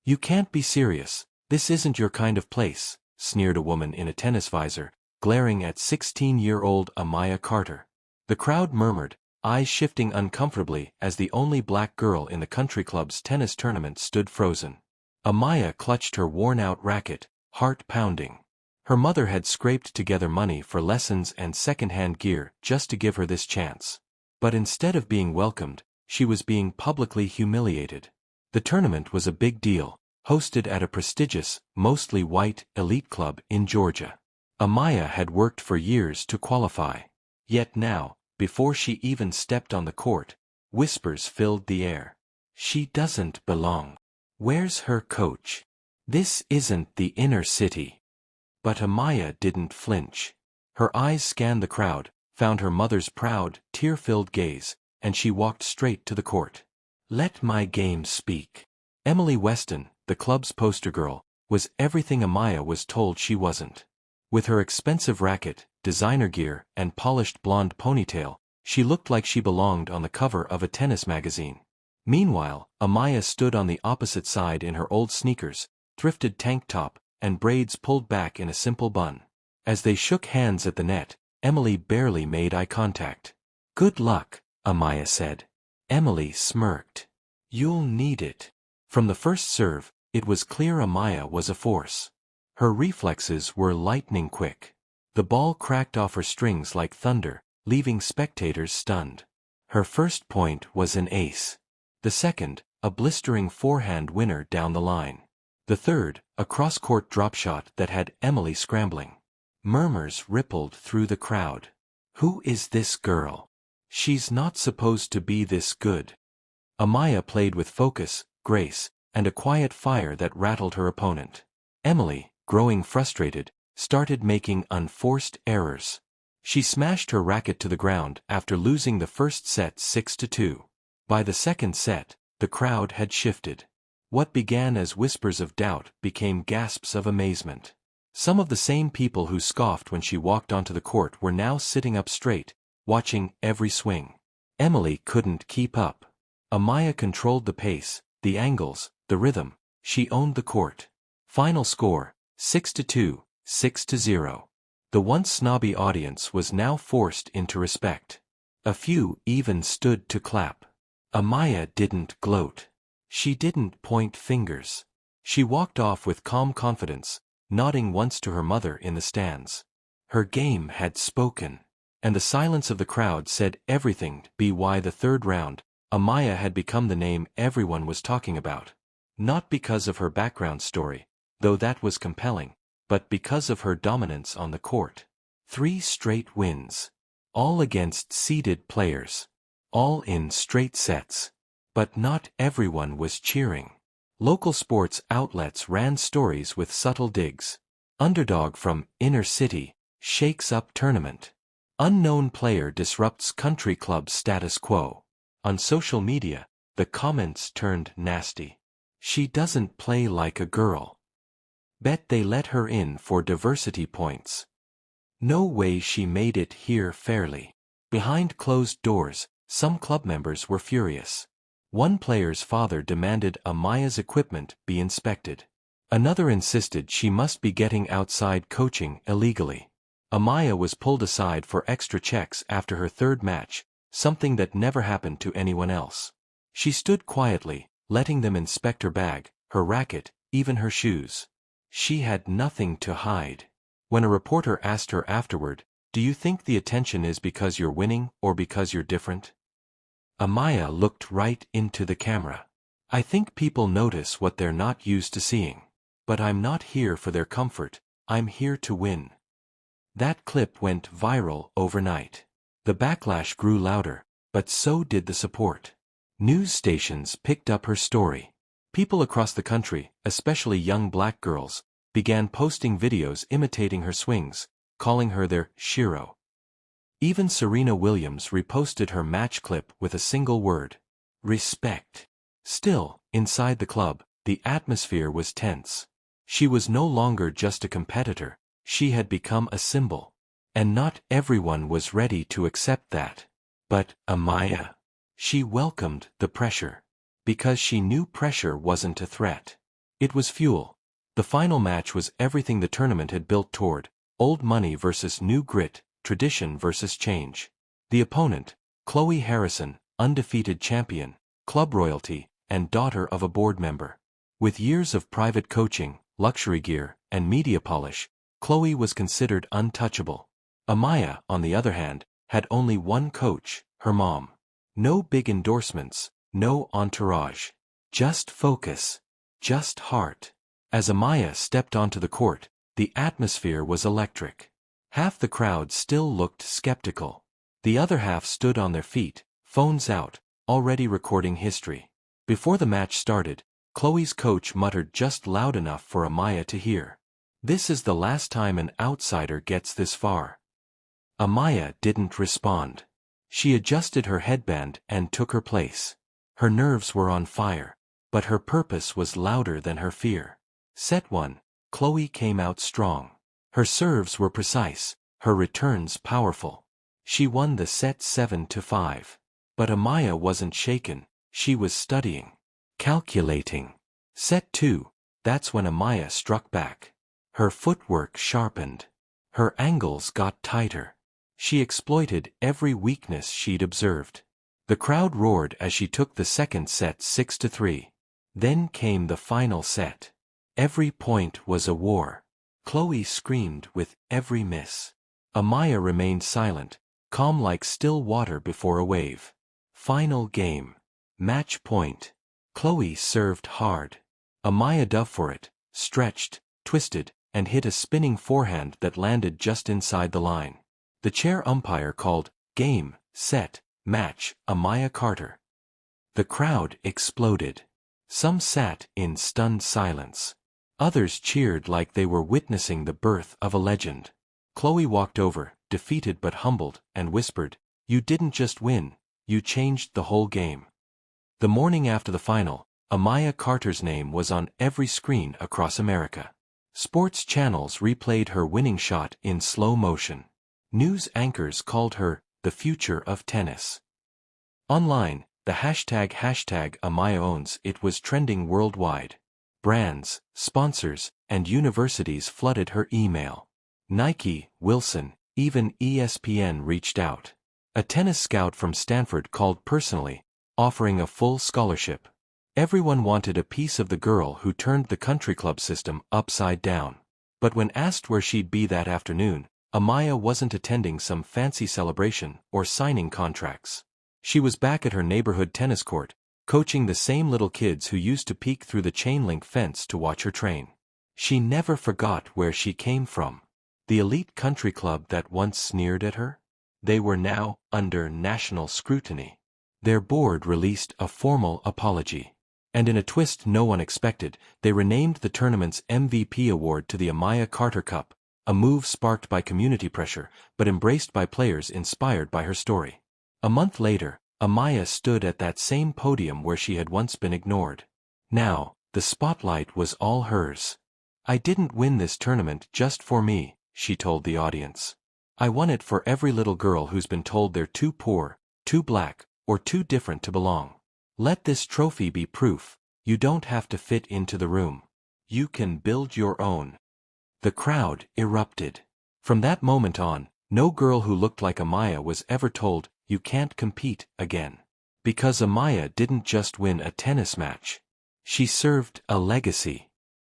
"You can't be serious. This isn't your kind of place," sneered a woman in a tennis visor, glaring at 16-year-old Amaya Carter. The crowd murmured, eyes shifting uncomfortably as the only black girl in the country club's tennis tournament stood frozen. Amaya clutched her worn-out racket, heart pounding. Her mother had scraped together money for lessons and second-hand gear just to give her this chance. But instead of being welcomed, she was being publicly humiliated. The tournament was a big deal, hosted at a prestigious, mostly white, elite club in Georgia. Amaya had worked for years to qualify. Yet now, before she even stepped on the court, whispers filled the air. "She doesn't belong. Where's her coach? This isn't the inner city." But Amaya didn't flinch. Her eyes scanned the crowd, found her mother's proud, tear-filled gaze, and she walked straight to the court. "Let my game speak." Emily Weston, the club's poster girl, was everything Amaya was told she wasn't. With her expensive racket, designer gear, and polished blonde ponytail, she looked like she belonged on the cover of a tennis magazine. Meanwhile, Amaya stood on the opposite side in her old sneakers, thrifted tank top, and braids pulled back in a simple bun. As they shook hands at the net, Emily barely made eye contact. "Good luck," Amaya said. Emily smirked. "You'll need it." From the first serve, it was clear Amaya was a force. Her reflexes were lightning quick. The ball cracked off her strings like thunder, leaving spectators stunned. Her first point was an ace. The second, a blistering forehand winner down the line. The third, a cross-court drop shot that had Emily scrambling. Murmurs rippled through the crowd. "Who is this girl? She's not supposed to be this good." Amaya played with focus, grace, and a quiet fire that rattled her opponent. Emily, growing frustrated, started making unforced errors. She smashed her racket to the ground after losing the first set 6-2. By the second set, the crowd had shifted. What began as whispers of doubt became gasps of amazement. Some of the same people who scoffed when she walked onto the court were now sitting up straight, watching every swing. Emily couldn't keep up. Amaya controlled the pace, the angles, the rhythm. She owned the court. Final score, 6-2, 6-0. The once snobby audience was now forced into respect. A few even stood to clap. Amaya didn't gloat. She didn't point fingers. She walked off with calm confidence, nodding once to her mother in the stands. Her game had spoken. And the silence of the crowd said everything. By the third round, Amaya had become the name everyone was talking about. Not because of her background story, though that was compelling, but because of her dominance on the court. 3 straight wins. All against seeded players. All in straight sets. But not everyone was cheering. Local sports outlets ran stories with subtle digs. Underdog from inner city shakes up tournament. Unknown player disrupts country club status quo. On social media, the comments turned nasty. "She doesn't play like a girl. Bet they let her in for diversity points. No way she made it here fairly." Behind closed doors, some club members were furious. One player's father demanded Amaya's equipment be inspected. Another insisted she must be getting outside coaching illegally. Amaya was pulled aside for extra checks after her third match, something that never happened to anyone else. She stood quietly, letting them inspect her bag, her racket, even her shoes. She had nothing to hide. When a reporter asked her afterward, "Do you think the attention is because you're winning or because you're different?" Amaya looked right into the camera. "I think people notice what they're not used to seeing. But I'm not here for their comfort, I'm here to win." That clip went viral overnight. The backlash grew louder, but so did the support. News stations picked up her story. People across the country, especially young black girls, began posting videos imitating her swings, calling her their shiro. Even Serena Williams reposted her match clip with a single word: respect. Still, inside the club, the atmosphere was tense. She was no longer just a competitor, she had become a symbol. And not everyone was ready to accept that. But Amaya, she welcomed the pressure. Because she knew pressure wasn't a threat. It was fuel. The final match was everything the tournament had built toward: old money versus new grit, tradition versus change. The opponent, Chloe Harrison, undefeated champion, club royalty, and daughter of a board member. With years of private coaching, luxury gear, and media polish, Chloe was considered untouchable. Amaya, on the other hand, had only one coach, her mom. No big endorsements, no entourage. Just focus. Just heart. As Amaya stepped onto the court, the atmosphere was electric. Half the crowd still looked skeptical. The other half stood on their feet, phones out, already recording history. Before the match started, Chloe's coach muttered just loud enough for Amaya to hear. "This is the last time an outsider gets this far." Amaya didn't respond. She adjusted her headband and took her place. Her nerves were on fire, but her purpose was louder than her fear. Set 1, Chloe came out strong. Her serves were precise, her returns powerful. She won the set 7-5. But Amaya wasn't shaken, she was studying. Calculating. Set 2, that's when Amaya struck back. Her footwork sharpened. Her angles got tighter. She exploited every weakness she'd observed. The crowd roared as she took the second set 6-3. Then came the final set. Every point was a war. Chloe screamed with every miss. Amaya remained silent, calm like still water before a wave. Final game. Match point. Chloe served hard. Amaya dove for it, stretched, twisted, and hit a spinning forehand that landed just inside the line. The chair umpire called, "Game, set, match, Amaya Carter." The crowd exploded. Some sat in stunned silence. Others cheered like they were witnessing the birth of a legend. Chloe walked over, defeated but humbled, and whispered, "You didn't just win, you changed the whole game." The morning after the final, Amaya Carter's name was on every screen across America. Sports channels replayed her winning shot in slow motion. News anchors called her the future of tennis. Online, the hashtag #AmayaOwns was trending worldwide. Brands, sponsors, and universities flooded her email. Nike, Wilson, even ESPN reached out. A tennis scout from Stanford called personally, offering a full scholarship. Everyone wanted a piece of the girl who turned the country club system upside down. But when asked where she'd be that afternoon, Amaya wasn't attending some fancy celebration or signing contracts. She was back at her neighborhood tennis court, coaching the same little kids who used to peek through the chain-link fence to watch her train. She never forgot where she came from. The elite country club that once sneered at her? They were now under national scrutiny. Their board released a formal apology. And in a twist no one expected, they renamed the tournament's MVP award to the Amaya Carter Cup, a move sparked by community pressure, but embraced by players inspired by her story. A month later, Amaya stood at that same podium where she had once been ignored. Now, the spotlight was all hers. "I didn't win this tournament just for me," she told the audience. "I won it for every little girl who's been told they're too poor, too black, or too different to belong. Let this trophy be proof, you don't have to fit into the room. You can build your own." The crowd erupted. From that moment on, no girl who looked like Amaya was ever told, "You can't compete again." Because Amaya didn't just win a tennis match. She served a legacy.